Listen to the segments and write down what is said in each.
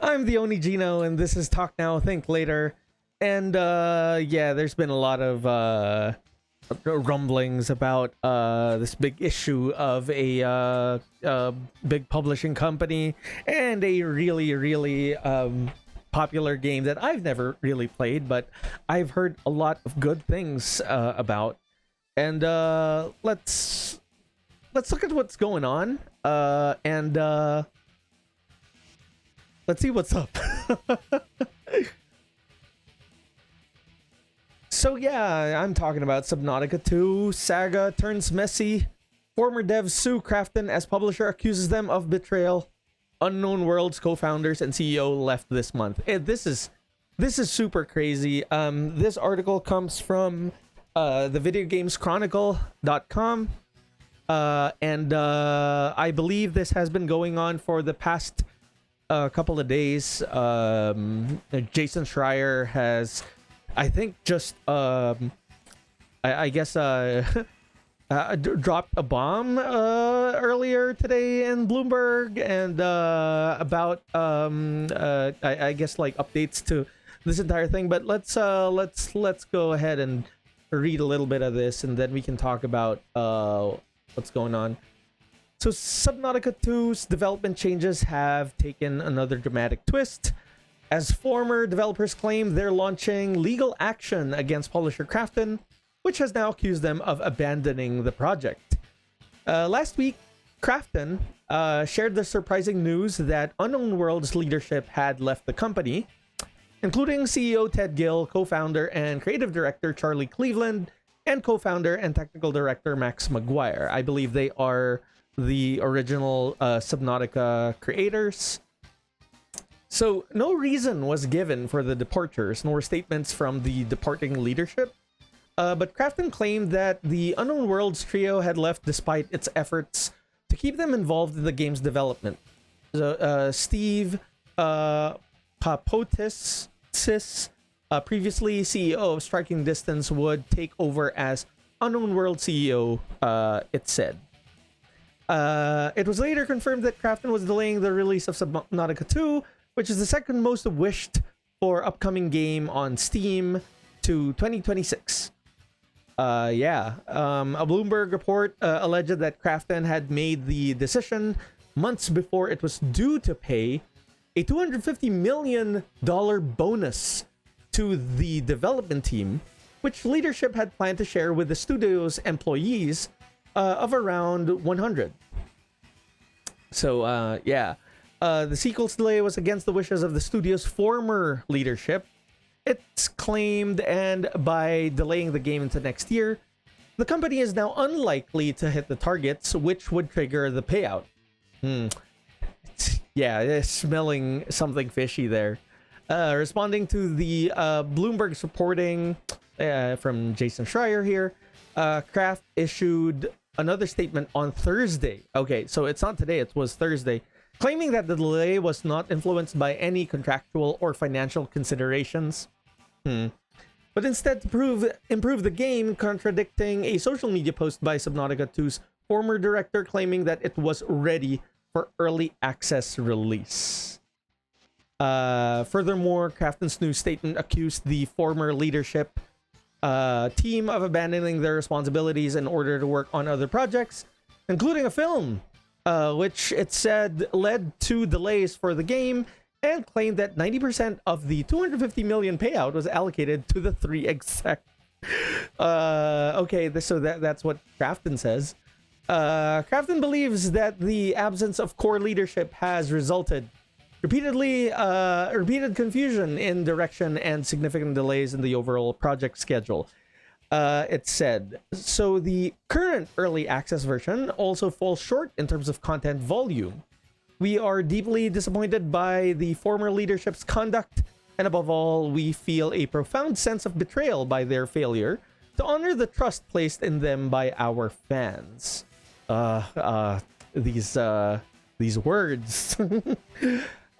I'm the Oni Gino, and this is Talk Now, Think Later. And yeah, there's been a lot of rumblings about this big issue of a big publishing company and a really popular game that I've never really played, but I've heard a lot of good things about. And let's look at what's going on and let's see what's up. So yeah, I'm talking about Subnautica 2. Saga turns messy. Former devs sue Krafton as publisher accuses them of betrayal. Unknown Worlds co-founders and CEO left this month. This is super crazy. This article comes from the videogameschronicle.com. And I believe this has been going on for the past couple of days. Jason Schreier has, I think, just I guess dropped a bomb earlier today in Bloomberg, and about I guess like updates to this entire thing. But let's go ahead and read a little bit of this, and then we can talk about what's going on. So Subnautica 2's development changes have taken another dramatic twist, as former developers claim they're launching legal action against publisher Krafton, which has now accused them of abandoning the project. Last week, Krafton shared the surprising news that Unknown Worlds leadership had left the company, including CEO Ted Gill, co-founder and creative director Charlie Cleveland, and co-founder and technical director Max McGuire. I believe they are the original Subnautica creators. So no reason was given for the departures, nor statements from the departing leadership. But Krafton claimed that the Unknown Worlds trio had left despite its efforts to keep them involved in the game's development. So, Steve Papotis, previously CEO of Striking Distance, would take over as Unknown World CEO, it said. It was later confirmed that Krafton was delaying the release of Subnautica 2, which is the second most wished for upcoming game on Steam, to 2026. A Bloomberg report alleged that Krafton had made the decision months before it was due to pay a $250 million bonus to the development team, which leadership had planned to share with the studio's employees of around 100. So, the sequel's delay was against the wishes of the studio's former leadership, it's claimed, and by delaying the game into next year, the company is now unlikely to hit the targets, which would trigger the payout. Yeah, smelling something fishy there. Responding to the Bloomberg's reporting from Jason Schreier here, Kraft issued another statement on Thursday. Okay, so it's not today, it was Thursday, claiming that the delay was not influenced by any contractual or financial considerations, but instead to improve the game, contradicting a social media post by Subnautica 2's former director claiming that it was ready for early access release. Furthermore, Krafton's new statement accused the former leadership team of abandoning their responsibilities in order to work on other projects, including a film, which it said led to delays for the game, and claimed that 90% of the $250 million payout was allocated to the three execs. So that's what Krafton says. Krafton believes that the absence of core leadership has resulted repeated confusion in direction and significant delays in the overall project schedule. It said, so the current early access version also falls short in terms of content volume. We are deeply disappointed by the former leadership's conduct, and above all, we feel a profound sense of betrayal by their failure to honor the trust placed in them by our fans. These words.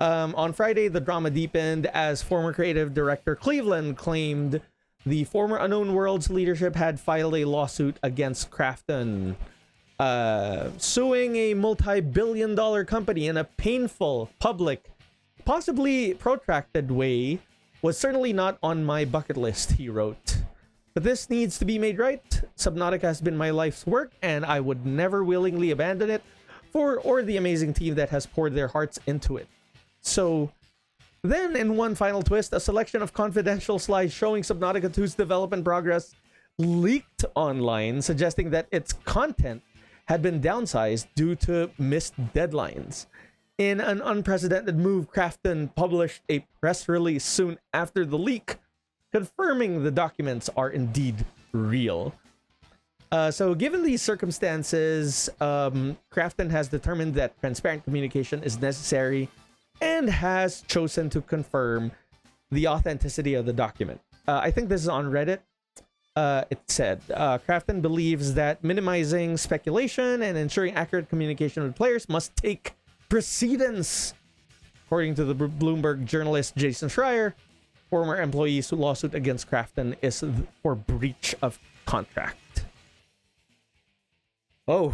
On Friday, the drama deepened as former creative director Cleveland claimed the former Unknown Worlds leadership had filed a lawsuit against Krafton, suing a multi-billion-dollar company in a painful public possibly protracted way was certainly not on my bucket list, he wrote. But this needs to be made right. Subnautica has been my life's work, and I would never willingly abandon it or the amazing team that has poured their hearts into it. So then, in one final twist, a selection of confidential slides showing Subnautica 2's development progress leaked online, suggesting that its content had been downsized due to missed deadlines. In an unprecedented move, Krafton published a press release soon after the leak, confirming the documents are indeed real. So given these circumstances, Krafton has determined that transparent communication is necessary and has chosen to confirm the authenticity of the document. I think this is on Reddit. It said, Krafton believes that minimizing speculation and ensuring accurate communication with players must take precedence. According to the Bloomberg journalist Jason Schreier, former employee's lawsuit against Krafton is for breach of contract. Oh,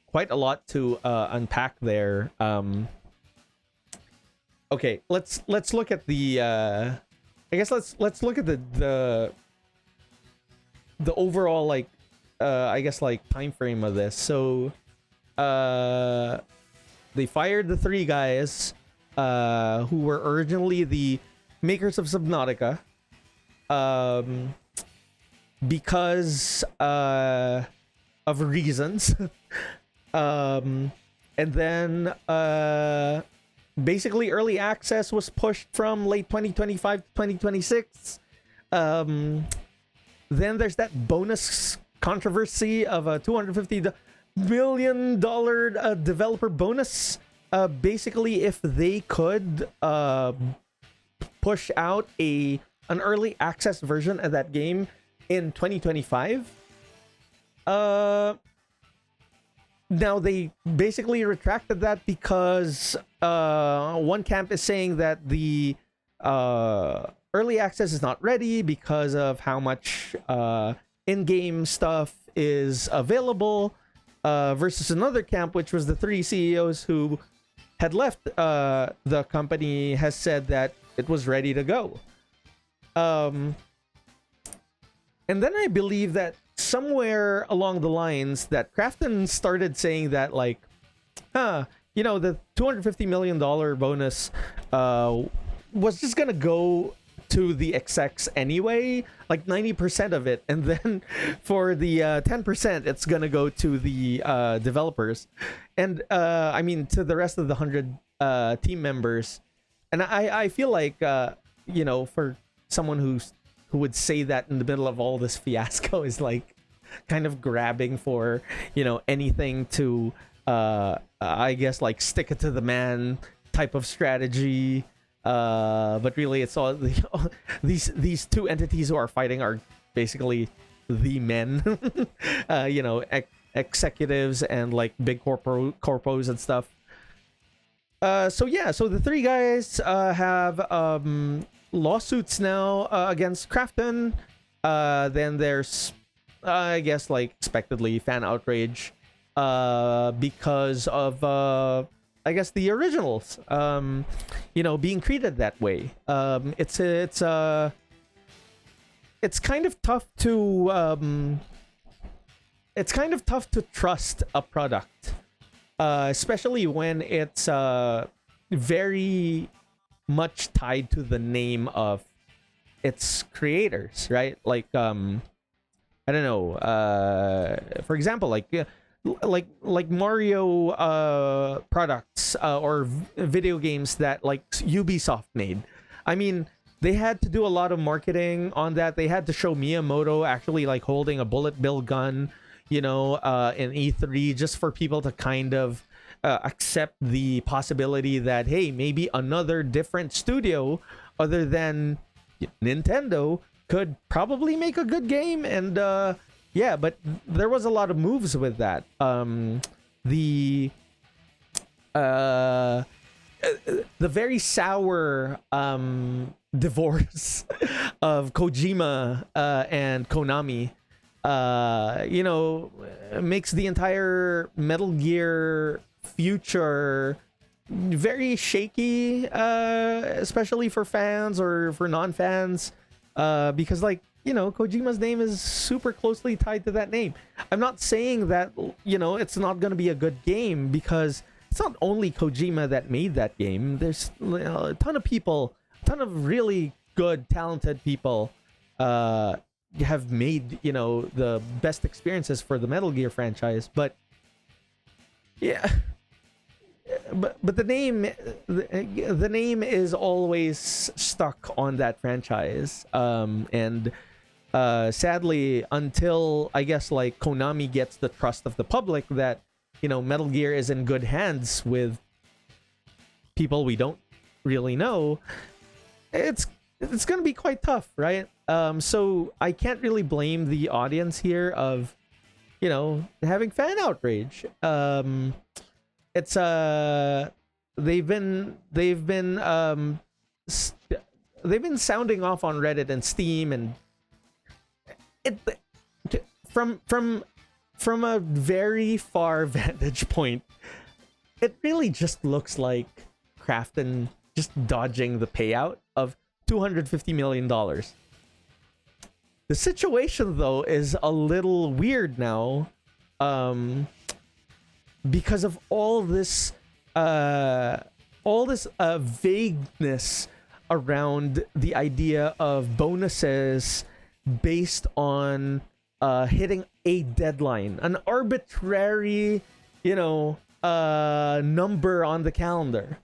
quite a lot to unpack there. Okay, let's look at the. I guess let's look at the overall like I guess like time frame of this. So they fired the three guys who were originally the makers of Subnautica because of reasons. And then basically early access was pushed from late 2025 to 2026. Then there's that bonus controversy of a $250 million developer bonus. Basically, if they could push out an early access version of that game in 2025. Now they basically retracted that because one camp is saying that the early access is not ready because of how much in-game stuff is available, versus another camp, which was the three CEOs who had left the company, has said that it was ready to go. And then I believe that somewhere along the lines that Krafton started saying that like, the $250 million bonus was just gonna go to the execs anyway, like 90% of it, and then for the 10% it's gonna go to the developers, and I mean to the rest of the 100 team members. And I feel like for someone who would say that in the middle of all this fiasco is like kind of grabbing for anything to I guess like stick it to the man type of strategy. But really, it's all these two entities who are fighting are basically the men, executives and like big corpos and stuff. So the three guys have lawsuits now against Krafton. Then there's, I guess, like expectedly, fan outrage because of I guess the originals, being treated that way. It's kind of tough to trust a product, especially when it's very much tied to the name of its creators, right? Like I don't know. For example, like Mario products or video games that like Ubisoft made. I mean, they had to do a lot of marketing on that. They had to show Miyamoto actually like holding a bullet bill gun, in E3, just for people to kind of accept the possibility that, hey, maybe another different studio other than Nintendo could probably make a good game. And but there was a lot of moves with that. The very sour divorce of Kojima and Konami, makes the entire Metal Gear future very shaky, especially for fans or for non-fans, because like, you know, Kojima's name is super closely tied to that name. I'm not saying that, you know, it's not going to be a good game, because it's not only Kojima that made that game. There's, you know, a ton of people, a ton of really good, talented people have made, you know, the best experiences for the Metal Gear franchise. But yeah, but the name is always stuck on that franchise, and sadly, until I guess like Konami gets the trust of the public that, you know, Metal Gear is in good hands with people we don't really know, it's gonna be quite tough, right? So I can't really blame the audience here of, you know, having fan outrage. It's they've been sounding off on Reddit and Steam, and it from a very far vantage point, it really just looks like Krafton just dodging the payout of $250 million. The situation, though, is a little weird now, because of all this vagueness around the idea of bonuses based on hitting a deadline, an arbitrary, you know, number on the calendar.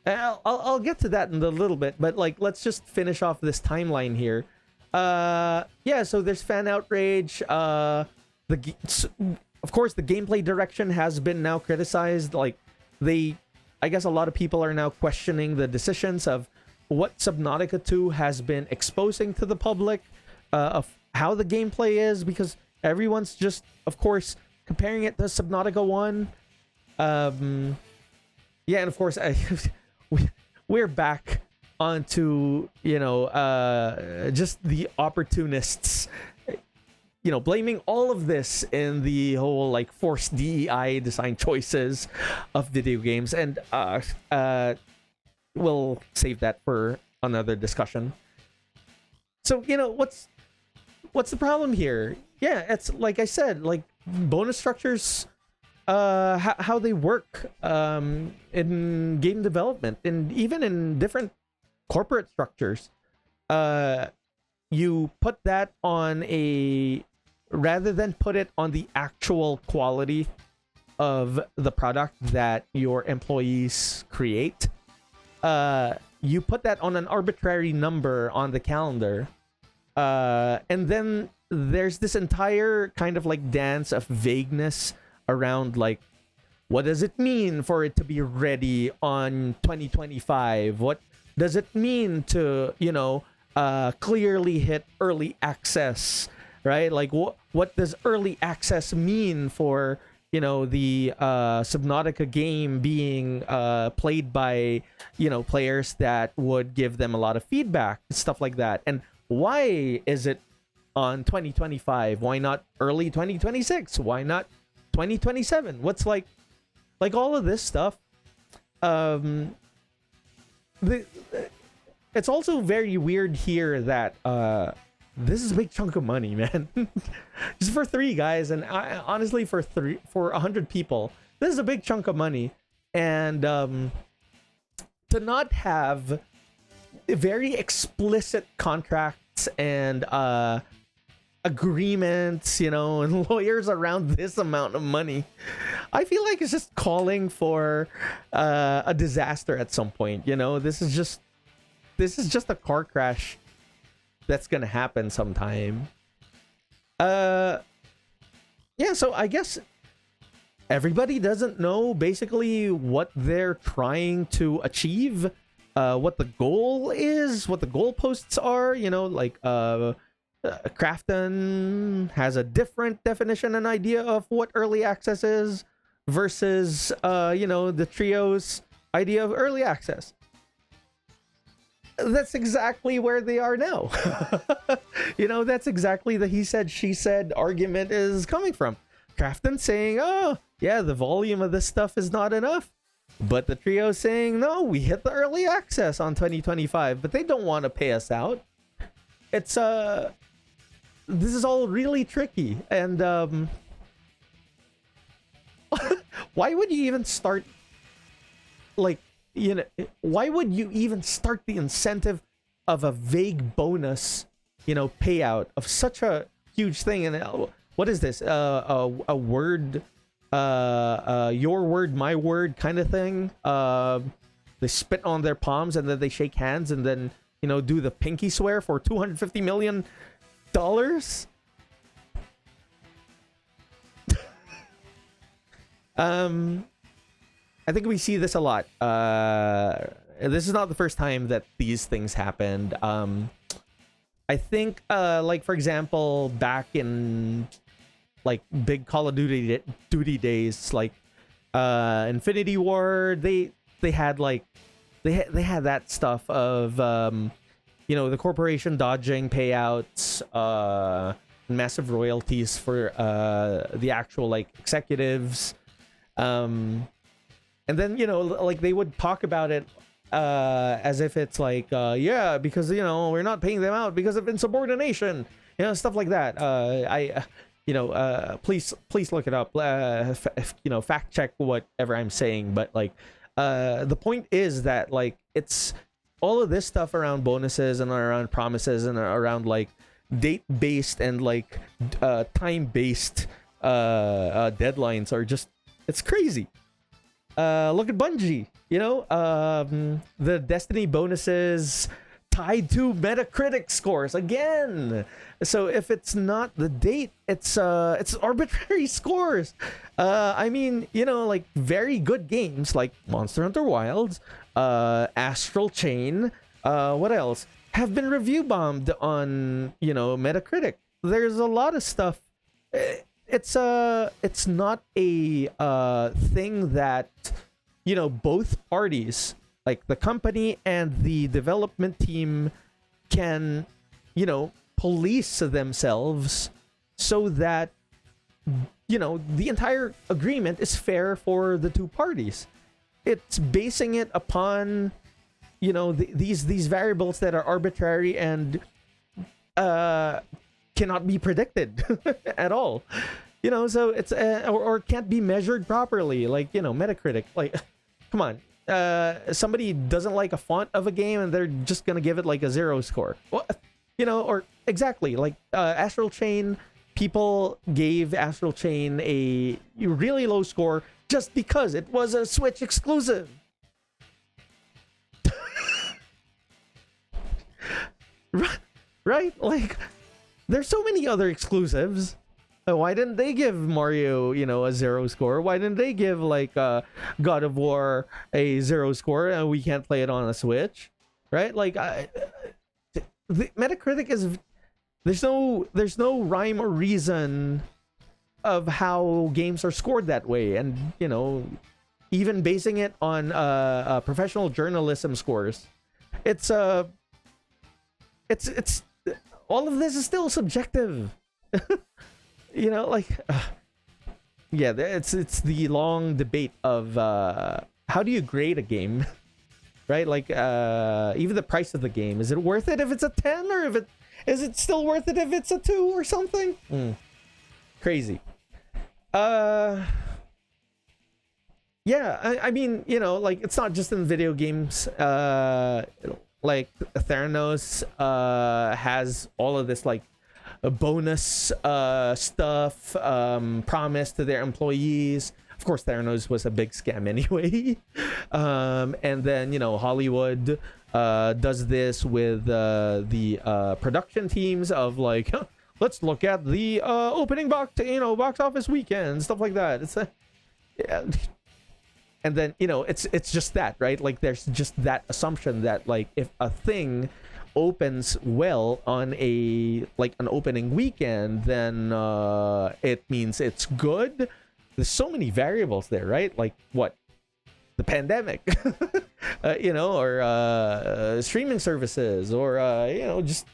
I'll get to that in a little bit, but like, let's just finish off this timeline here. Yeah, so there's fan outrage. Of course, the gameplay direction has been now criticized. Like, I guess a lot of people are now questioning the decisions of what Subnautica 2 has been exposing to the public, of how the gameplay is, because everyone's just, of course, comparing it to Subnautica 1. Yeah, and of course, we're back onto, you know, just the opportunists, you know, blaming all of this in the whole like forced DEI design choices of video games, and we'll save that for another discussion. So, you know, what's the problem here? Yeah, it's like I said, like bonus structures, how they work in game development, and even in different corporate structures. You put that on rather than put it on the actual quality of the product that your employees create, you put that on an arbitrary number on the calendar, and then there's this entire kind of like dance of vagueness around like, what does it mean for it to be ready on 2025? What does it mean to, you know, clearly hit early access, right? Like, what does early access mean for, you know, the Subnautica game being played by, you know, players that would give them a lot of feedback, stuff like that. And why is it on 2025? Why not early 2026? Why not 2027? What's like all of this stuff. It's also very weird here that this is a big chunk of money, man. Just for 3 guys, and honestly, for 100 people, this is a big chunk of money. And to not have very explicit contracts and agreements, you know, and lawyers around this amount of money, I feel like it's just calling for a disaster at some point. You know, this is just a car crash that's gonna happen sometime. Yeah, so I guess everybody doesn't know basically what they're trying to achieve, what the goal is, what the goalposts are. You know, like Krafton has a different definition and idea of what early access is versus you know, the trio's idea of early access. That's exactly where they are now. You know, that's exactly the he said, she said argument is coming from. Krafton saying, oh, yeah, the volume of this stuff is not enough. But the trio saying, no, we hit the early access on 2025, but they don't want to pay us out. It's this is all really tricky, and why would you even start, like, why would you even start the incentive of a vague bonus, payout of such a huge thing? And what is this, a word, your word, my word kind of thing? They spit on their palms and then they shake hands and then do the pinky swear for $250 million. I think we see this a lot. This is not the first time that these things happened. I think, like, for example, back in like big Call of Duty days, like Infinity War, they had like they had that stuff of the corporation dodging payouts, massive royalties for the actual like executives, and then like they would talk about it as if it's like yeah, because we're not paying them out because of insubordination, stuff like that. Please look it up, fact check whatever I'm saying, but like the point is that like it's all of this stuff around bonuses and around promises and around like date based and like time based deadlines are just, it's crazy. Look at Bungie, the Destiny bonuses tied to Metacritic scores again. So if it's not the date, it's arbitrary scores. I mean, like very good games like Monster Hunter Wilds, Astral Chain, what else have been review bombed on Metacritic. There's a lot of stuff. It's not a thing that both parties, like the company and the development team, can police themselves so that the entire agreement is fair for the two parties. It's basing it upon these variables that are arbitrary and cannot be predicted at all. So it's or can't be measured properly, like Metacritic. Like, come on, somebody doesn't like a font of a game and they're just gonna give it like a 0 score. What? Or exactly like Astral Chain. People gave Astral Chain a really low score just because it was a Switch exclusive. Right? Like, there's so many other exclusives. Why didn't they give Mario, a 0 score? Why didn't they give like God of War a 0 score and we can't play it on a Switch? Right? Like, the Metacritic is, there's no rhyme or reason of how games are scored that way, and even basing it on professional journalism scores, it's all of this is still subjective. Yeah, it's the long debate of how do you grade a game. Right? Like even the price of the game, is it worth it if it's a 10, or is it still worth it if it's a 2 or something? Crazy. Yeah, I mean, like, it's not just in video games. Like Theranos has all of this like a bonus stuff promised to their employees. Of course, Theranos was a big scam anyway. And then Hollywood does this with the production teams of like, let's look at the opening box office weekend, stuff like that. It's yeah. And then it's just that, right? Like, there's just that assumption that like if a thing opens well on an opening weekend, then it means it's good. There's so many variables there, right? Like what? The pandemic, or streaming services, or just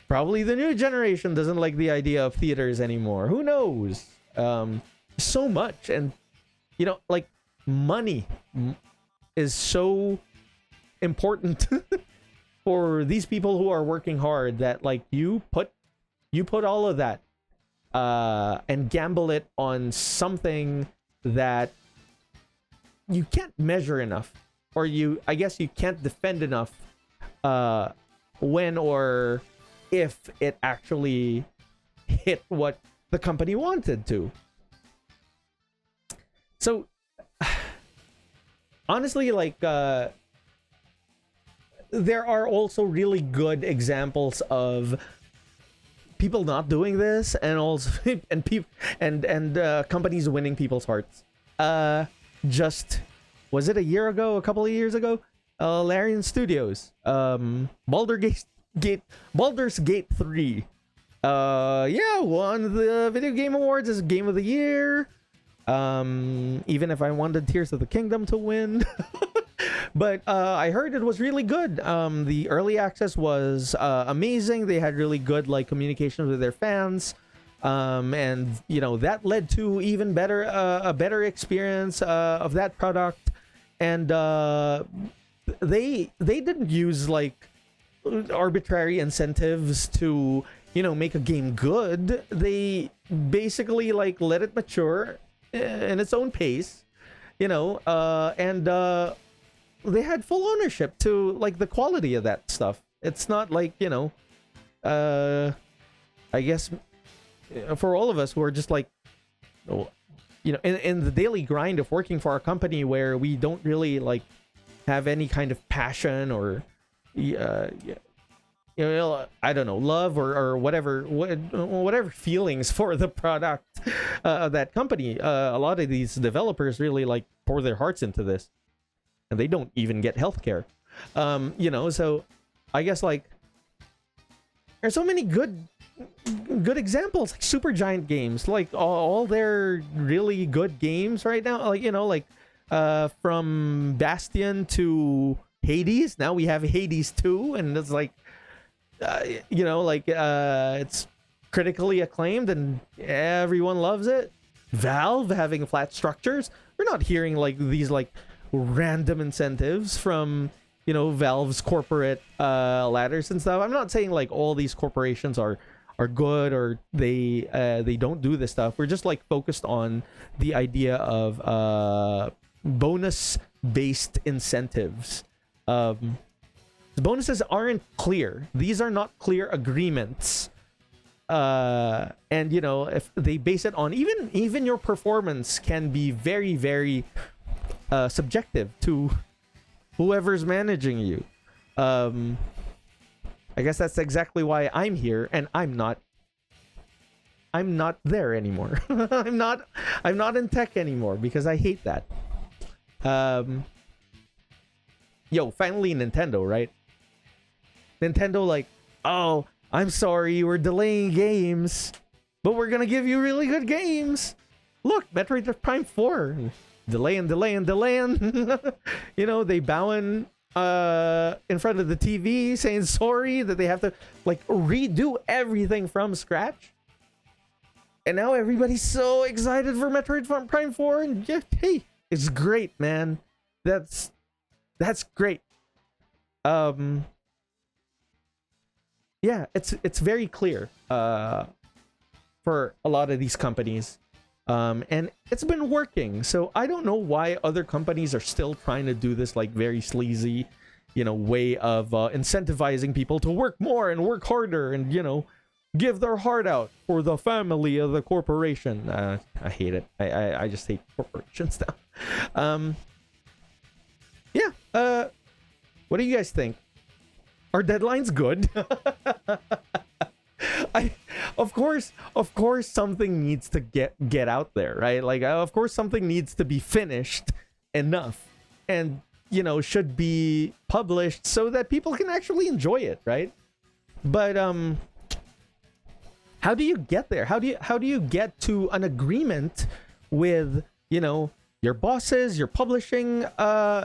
probably the new generation doesn't like the idea of theaters anymore. Who knows? So much, and like money is so important for these people who are working hard that like you put all of that and gamble it on something that you can't measure enough, or I guess you can't defend enough when or if it actually hit what the company wanted to. So honestly, like there are also really good examples of people not doing this, and also and companies winning people's hearts. Just was it a couple of years ago? Larian Studios, Baldur's Gate 3. Won the Video Game Awards as Game of the Year. Even if I wanted Tears of the Kingdom to win. But I heard it was really good. The early access was amazing. They had really good like communication with their fans. And you know, that led to even better a better experience of that product. And they didn't use like arbitrary incentives to, you know, make a game good. They basically like let it mature in its own pace, you know, and they had full ownership to like the quality of that stuff. It's not like, you know, I guess for all of us who are just like, you know, in the daily grind of working for a company where we don't really like have any kind of passion or you know, I don't know, love or whatever feelings for the product of that company. A lot of these developers really like pour their hearts into this, and they don't even get healthcare. You know, so I guess like there's so many good examples, like Supergiant Games, like all their really good games right now. Like, you know, like from Bastion to Hades. Now we have Hades 2, and it's like, you know, like it's critically acclaimed and everyone loves it. Valve having flat structures. We're not hearing like these like random incentives from, you know, Valve's corporate ladders and stuff. I'm not saying like all these corporations are good or they don't do this stuff. We're just like focused on the idea of bonus based incentives. The bonuses aren't clear. These are not clear agreements. And you know, if they base it on even your performance can be very, very subjective to whoever's managing you. I guess that's exactly why I'm here, and I'm not there anymore. I'm not in tech anymore because I hate that. Finally Nintendo, right? Nintendo like, oh, I'm sorry, we're delaying games, but we're gonna give you really good games. Look, Metroid Prime 4, delaying. You know, they bowing in front of the TV saying sorry that they have to like redo everything from scratch. And now everybody's so excited for Metroid Prime 4, and yeah, hey, it's great, man. That's great. Yeah, it's very clear for a lot of these companies. And it's been working. So I don't know why other companies are still trying to do this like very sleazy, you know, way of incentivizing people to work more and work harder and, you know, give their heart out for the family of the corporation. I hate it. I just hate corporations now. What do you guys think? Are deadlines good? Of course something needs to get out there, right? Like, of course something needs to be finished enough and, you know, should be published so that people can actually enjoy it, right? But how do you get there? How do you get to an agreement with, you know, your bosses, your publishing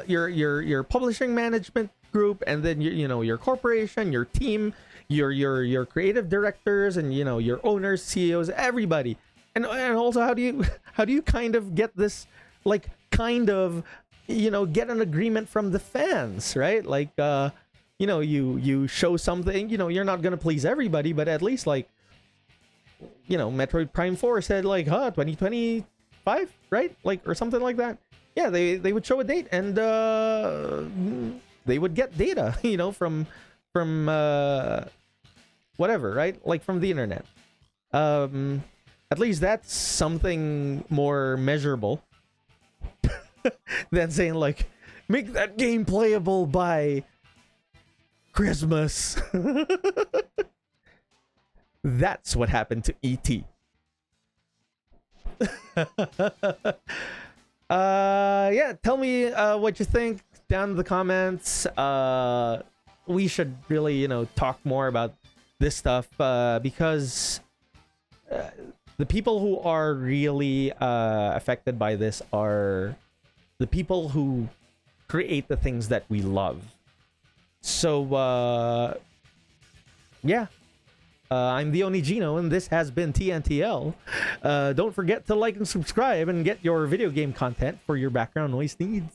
your publishing management group, and then your corporation, your team, your creative directors, and, you know, your owners, CEOs, everybody. And also how do you kind of get this like kind of get an agreement from the fans, right? Like you show something, you're not gonna please everybody, but at least like Metroid Prime 4 said like 2025, right? Like, or something like that. Yeah, they would show a date, and they would get data, from whatever, right? Like from the internet. At least that's something more measurable than saying like, make that game playable by Christmas. That's what happened to E.T. Yeah, tell me what you think down in the comments. We should really, talk more about this stuff because the people who are really affected by this are the people who create the things that we love. So, yeah. I'm the Only Gino, and this has been TNTL. Don't forget to like and subscribe and get your video game content for your background noise needs.